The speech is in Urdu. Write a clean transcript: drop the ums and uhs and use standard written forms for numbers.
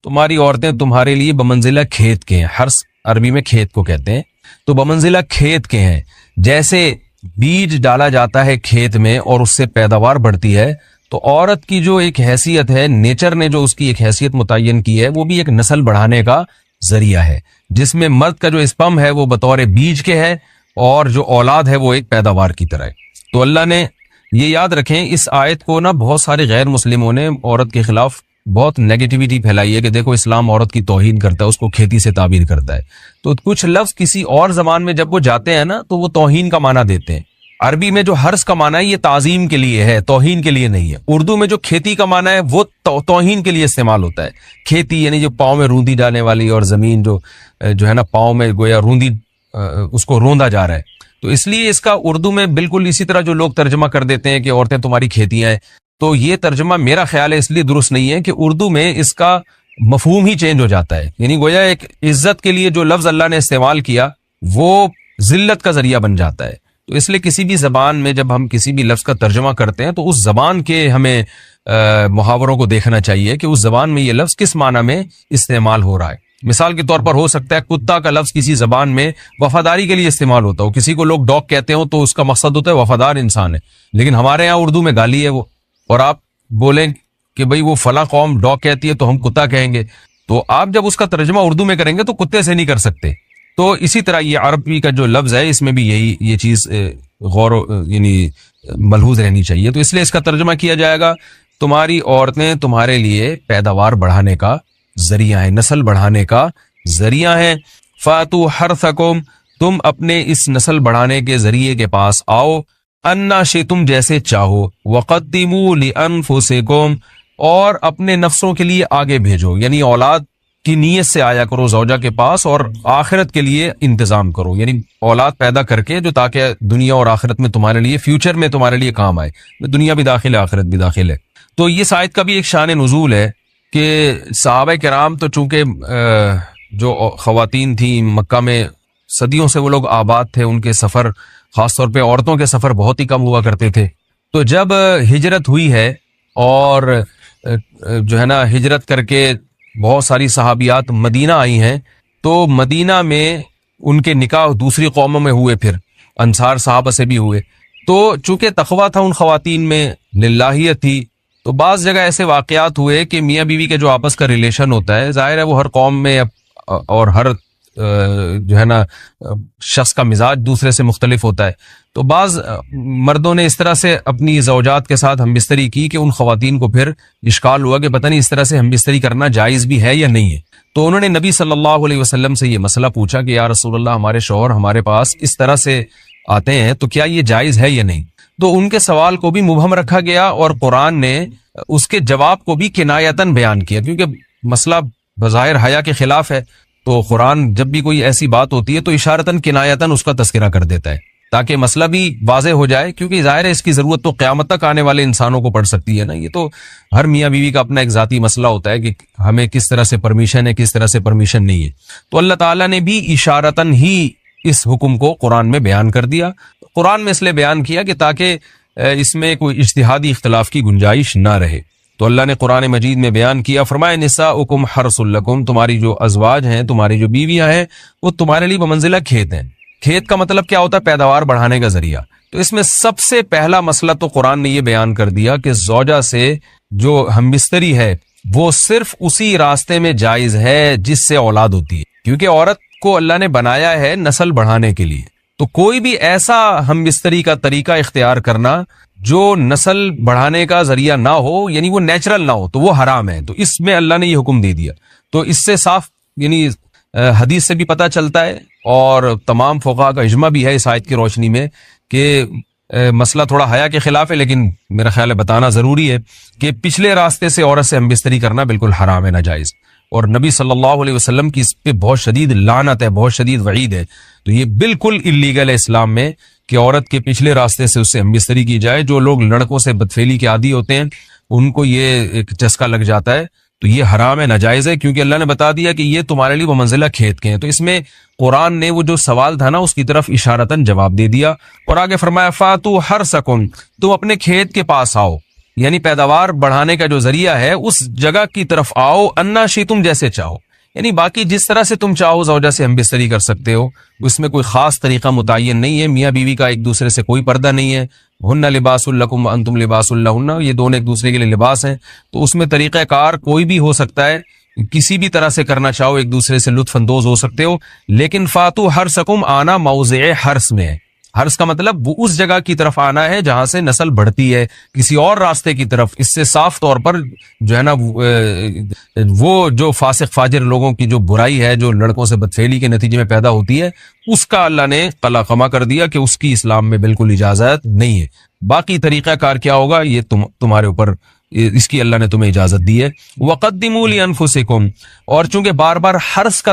تمہاری عورتیں تمہارے لیے بمنزلہ کھیت کے ہیں. حرث عربی میں کھیت کو کہتے ہیں. تو بمنزلہ کھیت کے ہیں. جیسے بیج ڈالا جاتا ہے کھیت میں اور اس سے پیداوار بڑھتی ہے، تو عورت کی جو ایک حیثیت ہے، نیچر نے جو اس کی ایک حیثیت متعین کی ہے، وہ بھی ایک نسل بڑھانے کا ذریعہ ہے، جس میں مرد کا جو اسپم ہے وہ بطور بیج کے ہے اور جو اولاد ہے وہ ایک پیداوار کی طرح ہے. تو اللہ نے یہ یاد رکھیں، اس آیت کو نا بہت سارے غیر مسلموں نے عورت کے خلاف بہت نیگیٹیوٹی پھیلائی ہے کہ دیکھو اسلام عورت کی توہین کرتا ہے، اس کو کھیتی سے تعبیر کرتا ہے. تو کچھ لفظ کسی اور زبان میں جب وہ جاتے ہیں نا تو وہ توہین کا معنی دیتے ہیں. عربی میں جو حرث کا معنی ہے یہ تعظیم کے لیے ہے، توہین کے لیے نہیں ہے. اردو میں جو کھیتی کا معنی ہے وہ توہین کے لیے استعمال ہوتا ہے. کھیتی یعنی جو پاؤں میں روندی جانے والی، اور زمین جو ہے نا پاؤں میں گویا روندی، اس کو روندا جا رہا ہے. تو اس لیے اس کا اردو میں بالکل اسی طرح جو لوگ ترجمہ کر دیتے ہیں کہ عورتیں تمہاری کھیتیاں ہیں، تو یہ ترجمہ میرا خیال ہے اس لیے درست نہیں ہے کہ اردو میں اس کا مفہوم ہی چینج ہو جاتا ہے. یعنی گویا ایک عزت کے لیے جو لفظ اللہ نے استعمال کیا وہ ذلت کا ذریعہ بن جاتا ہے. تو اس لیے کسی بھی زبان میں جب ہم کسی بھی لفظ کا ترجمہ کرتے ہیں تو اس زبان کے ہمیں محاوروں کو دیکھنا چاہیے کہ اس زبان میں یہ لفظ کس معنی میں استعمال ہو رہا ہے. مثال کے طور پر ہو سکتا ہے کتا کا لفظ کسی زبان میں وفاداری کے لیے استعمال ہوتا ہو، کسی کو لوگ ڈاگ کہتے ہوں تو اس کا مقصد ہوتا ہے وفادار انسان ہے، لیکن ہمارے یہاں اردو میں گالی ہے وہ، اور آپ بولیں کہ بھئی وہ فلاں قوم ڈاگ کہتی ہے تو ہم کتا کہیں گے، تو آپ جب اس کا ترجمہ اردو میں کریں گے تو کتے سے نہیں کر سکتے. تو اسی طرح یہ عربی کا جو لفظ ہے اس میں بھی یہ چیز غور یعنی ملحوظ رہنی چاہیے. تو اس لیے اس کا ترجمہ کیا جائے گا تمہاری عورتیں تمہارے لیے پیداوار بڑھانے کا ذریعہ ہیں، نسل بڑھانے کا ذریعہ ہیں. فاتو حرثکم، تم اپنے اس نسل بڑھانے کے ذریعے کے پاس آؤ، انا شئتم، جیسے چاہو، وقدموا لانفسکم، اور اپنے نفسوں کے لیے آگے بھیجو، یعنی اولاد کی نیت سے آیا کرو زوجہ کے پاس اور آخرت کے لیے انتظام کرو، یعنی اولاد پیدا کر کے جو تاکہ دنیا اور آخرت میں تمہارے لیے، فیوچر میں تمہارے لیے کام آئے. دنیا بھی داخل ہے، آخرت بھی داخل ہے. تو یہ آیت کا بھی ایک شان نزول ہے کہ صحابہ کرام تو چونکہ جو خواتین تھیں مکہ میں صدیوں سے وہ لوگ آباد تھے، ان کے سفر خاص طور پہ عورتوں کے سفر بہت ہی کم ہوا کرتے تھے. تو جب ہجرت ہوئی ہے اور جو ہے نا ہجرت کر کے بہت ساری صحابیات مدینہ آئی ہیں، تو مدینہ میں ان کے نکاح دوسری قوموں میں ہوئے، پھر انصار صحابہ سے بھی ہوئے. تو چونکہ تقویٰ تھا ان خواتین میں، للہیت تھی، تو بعض جگہ ایسے واقعات ہوئے کہ میاں بیوی کے جو آپس کا ریلیشن ہوتا ہے، ظاہر ہے وہ ہر قوم میں اور ہر جو ہے نا شخص کا مزاج دوسرے سے مختلف ہوتا ہے. تو بعض مردوں نے اس طرح سے اپنی زوجات کے ساتھ ہم بستری کی کہ ان خواتین کو پھر اشکال ہوا کہ پتہ نہیں اس طرح سے ہم بستری کرنا جائز بھی ہے یا نہیں ہے. تو انہوں نے نبی صلی اللہ علیہ وسلم سے یہ مسئلہ پوچھا کہ یا رسول اللہ، ہمارے شوہر ہمارے پاس اس طرح سے آتے ہیں تو کیا یہ جائز ہے یا نہیں. تو ان کے سوال کو بھی مبہم رکھا گیا اور قرآن نے اس کے جواب کو بھی کنایتاً بیان کیا، کیونکہ مسئلہ بظاہر حیا کے خلاف ہے. تو قرآن جب بھی کوئی ایسی بات ہوتی ہے تو اشارتاً کنایتاً اس کا تذکرہ کر دیتا ہے تاکہ مسئلہ بھی واضح ہو جائے، کیونکہ ظاہر ہے اس کی ضرورت تو قیامت تک آنے والے انسانوں کو پڑ سکتی ہے نا. یہ تو ہر میاں بیوی کا اپنا ایک ذاتی مسئلہ ہوتا ہے کہ ہمیں کس طرح سے پرمیشن ہے، کس طرح سے پرمیشن نہیں ہے. تو اللہ تعالیٰ نے بھی اشارتاً ہی اس حکم کو قرآن میں بیان کر دیا. قرآن میں اس لیے بیان کیا کہ تاکہ اس میں کوئی اجتہادی اختلاف کی گنجائش نہ رہے. تو اللہ نے قرآن مجید میں بیان کیا، فرمایا نساؤکم حرث لکم، تمہاری جو ازواج ہیں، تمہاری جو بیویاں ہیں، وہ تمہارے لیے بمنزلہ کھیت ہیں. کھیت کا مطلب کیا ہوتا ہے؟ پیداوار بڑھانے کا ذریعہ. تو اس میں سب سے پہلا مسئلہ تو قرآن نے یہ بیان کر دیا کہ زوجہ سے جو ہم بستری ہے وہ صرف اسی راستے میں جائز ہے جس سے اولاد ہوتی ہے، کیونکہ عورت کو اللہ نے بنایا ہے نسل بڑھانے کے لیے. تو کوئی بھی ایسا ہم بستری کا طریقہ اختیار کرنا جو نسل بڑھانے کا ذریعہ نہ ہو، یعنی وہ نیچرل نہ ہو، تو وہ حرام ہے. تو اس میں اللہ نے یہ حکم دے دیا. تو اس سے صاف یعنی حدیث سے بھی پتہ چلتا ہے اور تمام فقہاء کا اجماع بھی ہے اس آیت کی روشنی میں کہ مسئلہ تھوڑا حیا کے خلاف ہے، لیکن میرا خیال ہے بتانا ضروری ہے کہ پچھلے راستے سے عورت سے ہم بستری کرنا بالکل حرام ہے، ناجائز. اور نبی صلی اللہ علیہ وسلم کی اس پہ بہت شدید لعنت ہے، بہت شدید وعید ہے. تو یہ بالکل اللیگل ہے اسلام میں کہ عورت کے پچھلے راستے سے اس سے ہم بستری کی جائے. جو لوگ لڑکوں سے بدفعلی کے عادی ہوتے ہیں ان کو یہ ایک چسکا لگ جاتا ہے، تو یہ حرام ہے، ناجائز ہے، کیونکہ اللہ نے بتا دیا کہ یہ تمہارے لیے بمنزلہ کھیت کے ہیں. تو اس میں قرآن نے وہ جو سوال تھا نا اس کی طرف اشارتاً جواب دے دیا. اور آگے فرمایا فاتو حرثکم، تم اپنے کھیت کے پاس آؤ. یعنی پیداوار بڑھانے کا جو ذریعہ ہے اس جگہ کی طرف آؤ، انا شئتم جیسے چاہو، یعنی باقی جس طرح سے تم چاہو زوجہ سے ہم بستری کر سکتے ہو، اس میں کوئی خاص طریقہ متعین نہیں ہے، میاں بیوی کا ایک دوسرے سے کوئی پردہ نہیں ہے، ہن لباس لکم وانتم لباس لہن، یہ دونوں ایک دوسرے کے لیے لباس ہیں، تو اس میں طریقہ کار کوئی بھی ہو سکتا ہے، کسی بھی طرح سے کرنا چاہو ایک دوسرے سے لطف اندوز ہو سکتے ہو، لیکن فاتو حرسکم آنا موضع حرس میں ہے۔ حرس کا مطلب وہ اس جگہ کی طرف آنا ہے جہاں سے نسل بڑھتی ہے، کسی اور راستے کی طرف اس سے صاف طور پر جو ہے نا وہ جو فاسق فاجر لوگوں کی جو برائی ہے جو لڑکوں سے بدفعلی کے نتیجے میں پیدا ہوتی ہے، اس کا اللہ نے قلع قما کر دیا کہ اس کی اسلام میں بالکل اجازت نہیں ہے۔ باقی طریقہ کار کیا ہوگا یہ تمہارے اوپر، اس کی اللہ نے تمہیں اجازت دی ہے۔ وَقَدِّمُوا لِأَنفُسِكُمْ، اور چونکہ بار بار حرس کا